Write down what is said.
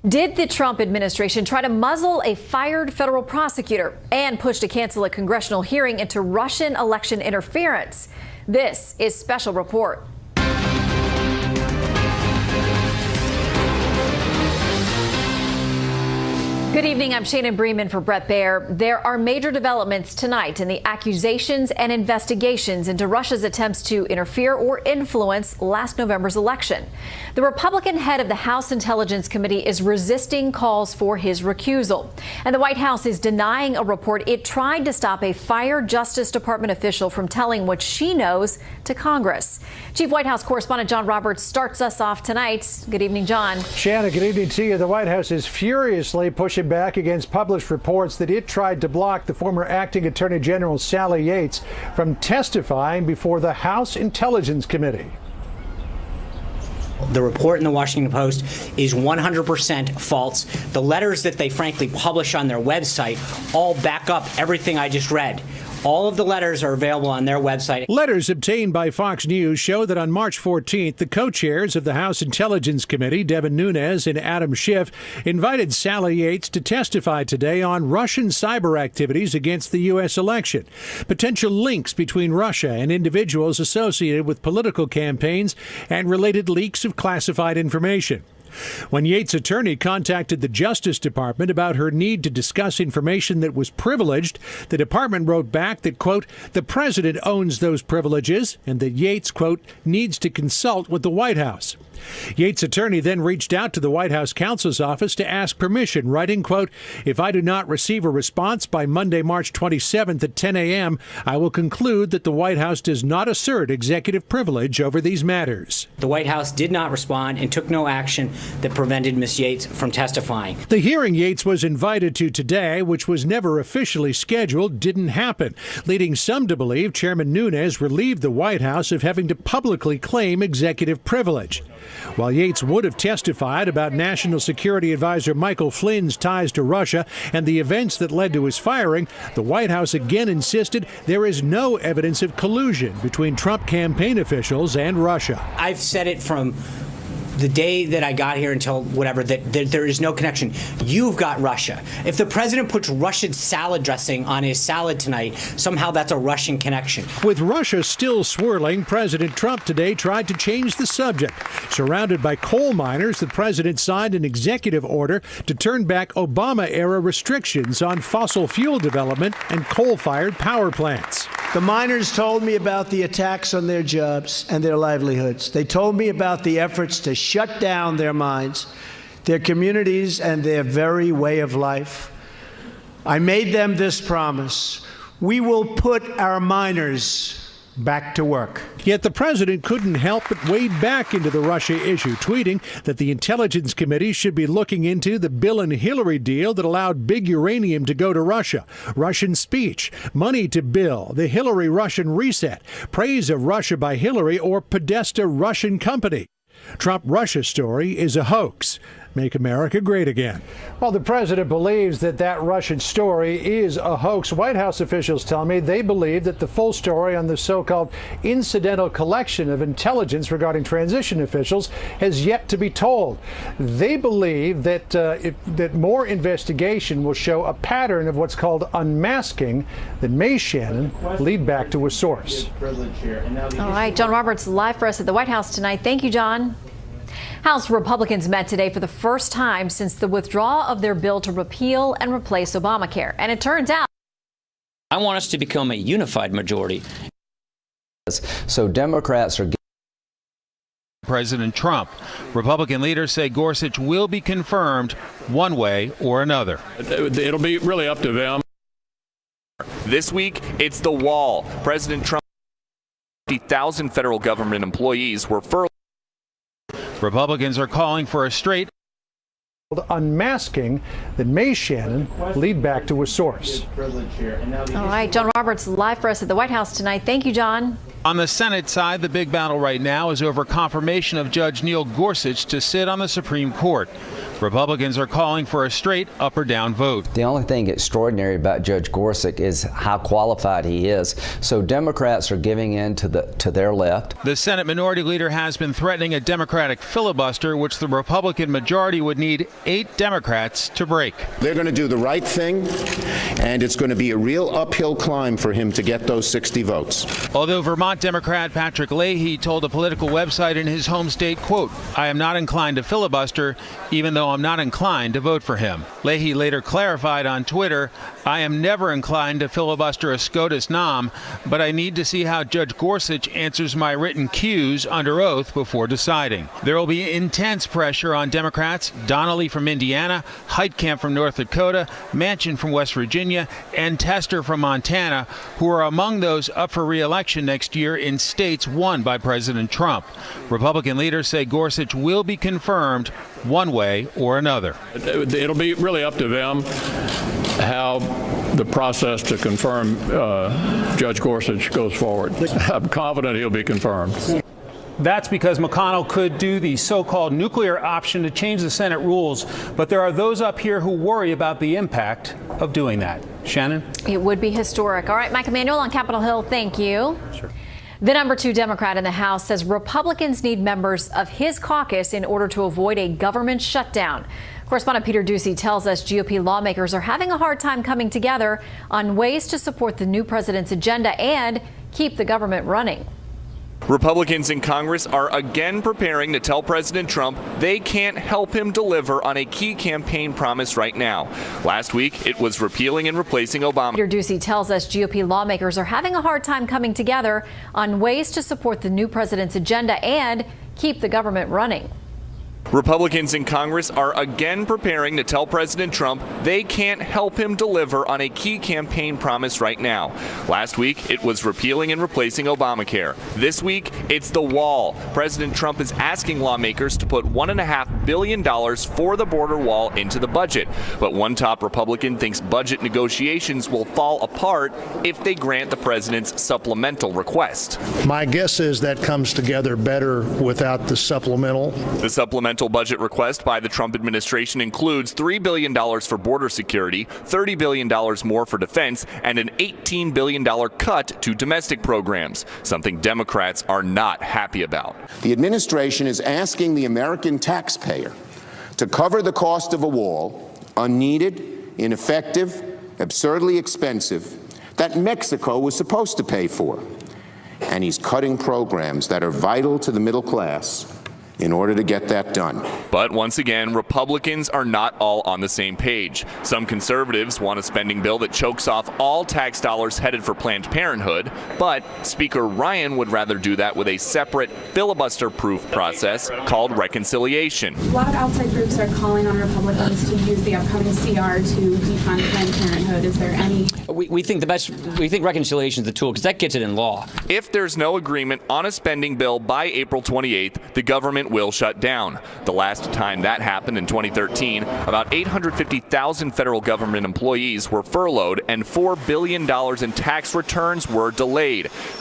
Did the Trump administration try to muzzle a fired federal prosecutor and push to cancel a congressional hearing into Russian election interference? This is Special Report. Good evening. I'm Shannon Bremen for Brett Baer. There are major developments tonight in the accusations and investigations into Russia's attempts to interfere or influence last November's election. The Republican head of the House Intelligence Committee is resisting calls for his recusal. And the White House is denying a report it tried to stop a fired Justice Department official from telling what she knows to Congress. Chief White House correspondent John Roberts starts us off tonight. Good evening, John. Shannon, good evening to you. The White House is furiously pushing back against published reports that it tried to block the former acting Attorney General Sally Yates from testifying before the House Intelligence Committee. The report in the Washington Post is 100% false. The letters that they frankly publish on their website all back up everything I just read. All of the letters are available on their website. Letters obtained by Fox News show that on March 14th, the co-chairs of the House Intelligence Committee, Devin Nunes and Adam Schiff, invited Sally Yates to testify today on Russian cyber activities against the U.S. election, potential links between Russia and individuals associated with political campaigns, and related leaks of classified information. When Yates' attorney contacted the Justice Department about her need to discuss information that was privileged, the department wrote back that, quote, the president owns those privileges and that Yates, quote, needs to consult with the White House. Yates' attorney then reached out to the White House counsel's office to ask permission, writing, quote, if I do not receive a response by Monday, March 27th at 10 a.m., I will conclude that the White House does not assert executive privilege over these matters. The White House did not respond and took no action that prevented Ms. Yates from testifying. The hearing Yates was invited to today, which was never officially scheduled, didn't happen, leading some to believe Chairman Nunes relieved the White House of having to publicly claim executive privilege. While Yates would have testified about National Security Advisor Michael Flynn's ties to Russia and the events that led to his firing, the White House again insisted there is no evidence of collusion between Trump campaign officials and Russia. I've said it from the day that I got here until whatever, that there is no connection. You've got Russia. If the president puts Russian salad dressing on his salad tonight, somehow that's a Russian connection. With Russia still swirling, President Trump today tried to change the subject. Surrounded by coal miners, the president signed an executive order to turn back Obama-era restrictions on fossil fuel development and coal-fired power plants. The miners told me about the attacks on their jobs and their livelihoods. They told me about the efforts to shut down their mines, their communities, and their very way of life. I made them this promise: we will put our miners back to work. Yet the president couldn't help but wade back into the Russia issue, tweeting that the Intelligence Committee should be looking into the Bill and Hillary deal that allowed big uranium to go to Russia, Russian speech, money to Bill, the Hillary Russian reset, praise of Russia by Hillary, or Podesta Russian company. Trump-Russia story is a hoax. Make America great again. Well, the president believes that Russian story is a hoax. White House officials tell me they believe that the full story on the so-called incidental collection of intelligence regarding transition officials has yet to be told. They believe that that more investigation will show a pattern of what's called unmasking that may, Shannon, lead back to a source. All right, John Roberts live for us at the White House tonight. Thank you, John. House Republicans met today for the first time since the withdrawal of their bill to repeal and replace Obamacare. And it turns out I want us to become a unified majority. So Democrats are President Trump. Republican leaders say Gorsuch will be confirmed one way or another. It'll be really up to them. This week, it's the wall. President Trump, 50,000 federal government employees were furloughed. Republicans are calling for a straight unmasking that may, Shannon, lead back to a source. All right, John Roberts live for us at the White House tonight. Thank you, John. On the Senate side, the big battle right now is over confirmation of Judge Neil Gorsuch to sit on the Supreme Court. Republicans are calling for a straight up or down vote. The only thing extraordinary about Judge Gorsuch is how qualified he is. So Democrats are giving in to their left. The Senate Minority Leader has been threatening a Democratic filibuster, which the Republican majority would need 8 Democrats to break. They're going to do the right thing, and it's going to be a real uphill climb for him to get those 60 votes. Although Vermont Democrat Patrick Leahy told a political website in his home state, quote, "I am not inclined to filibuster, even though I'm not inclined to vote for him." Leahy later clarified on Twitter, "I am never inclined to filibuster a SCOTUS nom, but I need to see how Judge Gorsuch answers my written cues under oath before deciding." There will be intense pressure on Democrats, Donnelly from Indiana, Heitkamp from North Dakota, Manchin from West Virginia, and Tester from Montana, who are among those up for re-election next year in states won by President Trump. Republican leaders say Gorsuch will be confirmed one way or another. It'll be really up to them how the process to confirm Judge Gorsuch goes forward. I'm confident he'll be confirmed. That's because McConnell could do the so-called nuclear option to change the Senate rules. But there are those up here who worry about the impact of doing that. Shannon? It would be historic. All right, Mike Emanuel on Capitol Hill, thank you. Sure. The number 2 Democrat in the House says Republicans need members of his caucus in order to avoid a government shutdown. Correspondent Peter Ducey tells us GOP lawmakers are having a hard time coming together on ways to support the new president's agenda and keep the government running. Republicans in Congress are again preparing to tell President Trump they can't help him deliver on a key campaign promise right now. Last week, it was repealing and replacing Obama. Peter Ducey tells us GOP lawmakers are having a hard time coming together on ways to support the new president's agenda and keep the government running. Republicans in Congress are again preparing to tell President Trump they can't help him deliver on a key campaign promise right now. Last week, it was repealing and replacing Obamacare. This week, it's the wall. President Trump is asking lawmakers to put $1.5 billion for the border wall into the budget. But one top Republican thinks budget negotiations will fall apart if they grant the president's supplemental request. My guess is that comes together better without the supplemental. The supplemental budget request by the Trump administration includes $3 billion for border security, $30 billion more for defense, and an $18 billion cut to domestic programs, something Democrats are not happy about. The administration is asking the American taxpayer to cover the cost of a wall, unneeded, ineffective, absurdly expensive, that Mexico was supposed to pay for. And he's cutting programs that are vital to the middle class in order to get that done. But once again, Republicans are not all on the same page. Some conservatives want a spending bill that chokes off all tax dollars headed for Planned Parenthood, but Speaker Ryan would rather do that with a separate filibuster-proof process called reconciliation. A lot of outside groups are calling on Republicans to use the upcoming CR to defund Planned Parenthood. Is there any? We think reconciliation is the tool because that gets it in law. If there's no agreement on a spending bill by April 28th, the government will shut down. The last time that happened in 2013, about 850,000 federal government employees were furloughed and $4 billion in tax returns were delayed.